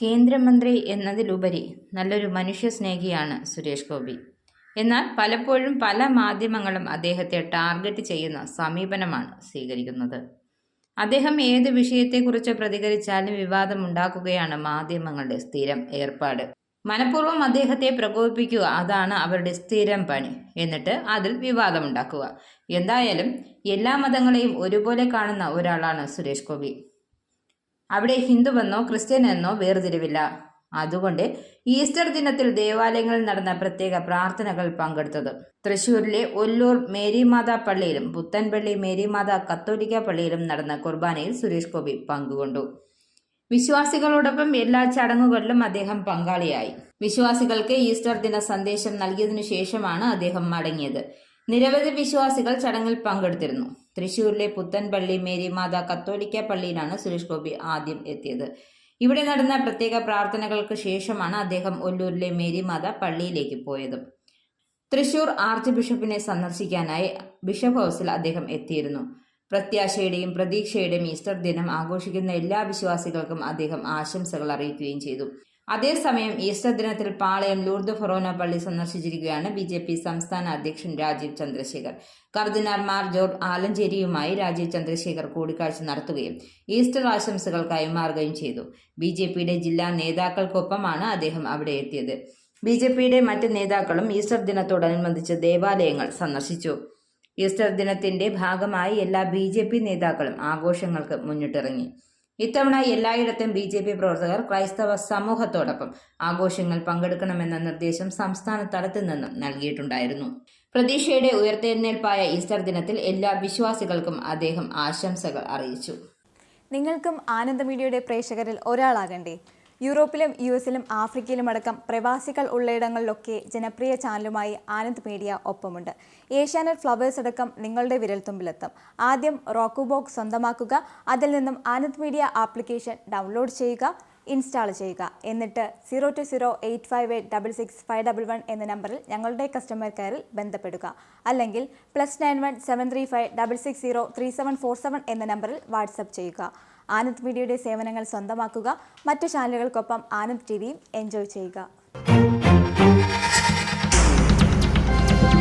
കേന്ദ്രമന്ത്രി എന്നതിലുപരി നല്ലൊരു മനുഷ്യസ്നേഹിയാണ് സുരേഷ് ഗോപി. എന്നാൽ പലപ്പോഴും പല മാധ്യമങ്ങളും അദ്ദേഹത്തെ ടാർഗറ്റ് ചെയ്യുന്ന സമീപനമാണ് സ്വീകരിക്കുന്നത്. അദ്ദേഹം ഏത് വിഷയത്തെക്കുറിച്ച് പ്രതികരിച്ചാലും വിവാദമുണ്ടാക്കുകയാണ് മാധ്യമങ്ങളുടെ സ്ഥിരം ഏർപ്പാട്. മനഃപൂർവ്വം അദ്ദേഹത്തെ പ്രകോപിപ്പിക്കുക, അതാണ് അവരുടെ സ്ഥിരം പണി. എന്നിട്ട് അതിൽ വിവാദമുണ്ടാക്കുക. എന്തായാലും എല്ലാ മതങ്ങളെയും ഒരുപോലെ കാണുന്ന ഒരാളാണ് സുരേഷ് ഗോപി. അവിടെ ഹിന്ദുവെന്നോ ക്രിസ്ത്യനെന്നോ വേർതിരിവില്ല. അതുകൊണ്ട് ഈസ്റ്റർ ദിനത്തിൽ ദേവാലയങ്ങളിൽ നടന്ന പ്രത്യേക പ്രാർത്ഥനകൾ പങ്കെടുത്തത് തൃശൂരിലെ ഒല്ലൂർ മേരിമാതാ പള്ളിയിലും പുത്തൻപള്ളി മേരിമാതാ കത്തോലിക്ക പള്ളിയിലും നടന്ന കുർബാനയിൽ സുരേഷ് ഗോപി പങ്കുകൊണ്ടു. വിശ്വാസികളോടൊപ്പം എല്ലാ ചടങ്ങുകളിലും അദ്ദേഹം പങ്കാളിയായി. വിശ്വാസികൾക്ക് ഈസ്റ്റർ ദിന സന്ദേശം നൽകിയതിനു ശേഷമാണ് അദ്ദേഹം മടങ്ങിയത്. നിരവധി വിശ്വാസികൾ ചടങ്ങിൽ പങ്കെടുത്തിരുന്നു. തൃശൂരിലെ പുത്തൻപള്ളി മേരിമാതാ കത്തോലിക്ക പള്ളിയിലാണ് സുരേഷ് ഗോപി ആദ്യം എത്തിയത്. ഇവിടെ നടന്ന പ്രത്യേക പ്രാർത്ഥനകൾക്ക് ശേഷമാണ് അദ്ദേഹം ഒല്ലൂരിലെ മേരിമാതാ പള്ളിയിലേക്ക് പോയത്. തൃശൂർ ആർച്ച് ബിഷപ്പിനെ സന്ദർശിക്കാനായി ബിഷപ്പ് ഹൗസിൽ അദ്ദേഹം എത്തിയിരുന്നു. പ്രത്യാശയുടെയും പ്രതീക്ഷയുടെയും ഈസ്റ്റർ ദിനം ആഘോഷിക്കുന്ന എല്ലാ വിശ്വാസികൾക്കും അദ്ദേഹം ആശംസകൾ അറിയിക്കുകയും ചെയ്തു. അതേസമയം ഈസ്റ്റർ ദിനത്തിൽ പാളയം ലൂർദ് ഫൊറോന പള്ളി സന്ദർശിച്ചിരിക്കുകയാണ് BJP സംസ്ഥാന അധ്യക്ഷൻ രാജീവ് ചന്ദ്രശേഖർ. കർദിനാൾ മാർ ജോർജ് ആലഞ്ചേരിയുമായി രാജീവ് ചന്ദ്രശേഖർ കൂടിക്കാഴ്ച നടത്തുകയും ഈസ്റ്റർ ആശംസകൾ കൈമാറുകയും ചെയ്തു. BJPയുടെ ജില്ലാ നേതാക്കൾക്കൊപ്പമാണ് അദ്ദേഹം അവിടെ എത്തിയത്. BJPയുടെ മറ്റ് നേതാക്കളും ഈസ്റ്റർ ദിനത്തോടനുബന്ധിച്ച് ദേവാലയങ്ങൾ സന്ദർശിച്ചു. ഈസ്റ്റർ ദിനത്തിന്റെ ഭാഗമായി എല്ലാ BJP നേതാക്കളും ആഘോഷങ്ങൾക്ക് മുന്നിട്ടിറങ്ങി. ഇത്തവണ എല്ലായിടത്തും BJP പ്രവർത്തകർ ക്രൈസ്തവ സമൂഹത്തോടൊപ്പം ആഘോഷങ്ങൾ പങ്കെടുക്കണമെന്ന നിർദ്ദേശം സംസ്ഥാന തലത്തിൽ നിന്നും നൽകിയിട്ടുണ്ടായിരുന്നു. പ്രതീക്ഷയുടെ ഉയർത്തെഴുന്നേൽപ്പായ ഈസ്റ്റർ ദിനത്തിൽ എല്ലാ വിശ്വാസികൾക്കും അദ്ദേഹം ആശംസകൾ അറിയിച്ചു. നിങ്ങൾക്കും ആനന്ദ മീഡിയയുടെ പ്രേക്ഷകരിൽ ഒരാളാകണ്ടേ? യൂറോപ്പിലും US-ലും ആഫ്രിക്കയിലും അടക്കം പ്രവാസികൾ ഉള്ളയിടങ്ങളിലൊക്കെ ജനപ്രിയ ചാനലുമായി ആനന്ദ് മീഡിയ ഒപ്പമുണ്ട്. ഏഷ്യാനെറ്റ് ഫ്ലവേഴ്സ് അടക്കം നിങ്ങളുടെ വിരൽത്തുമ്പിലെത്തും. ആദ്യം റോക്കു ബോക്സ് സ്വന്തമാക്കുക. അതിൽ നിന്നും ആനന്ദ് മീഡിയ ആപ്ലിക്കേഷൻ ഡൗൺലോഡ് ചെയ്യുക, ഇൻസ്റ്റാൾ ചെയ്യുക. എന്നിട്ട് 02085866511 എന്ന നമ്പറിൽ ഞങ്ങളുടെ കസ്റ്റമർ കെയറിൽ ബന്ധപ്പെടുക. അല്ലെങ്കിൽ +91 735 660 3747 എന്ന നമ്പറിൽ വാട്സപ്പ് ചെയ്യുക. ആനന്ദ് മീഡിയയുടെ സേവനങ്ങൾ സ്വന്തമാക്കുക. മറ്റു ചാനലുകൾക്കൊപ്പം ആനന്ദ് TVയും എൻജോയ് ചെയ്യുക.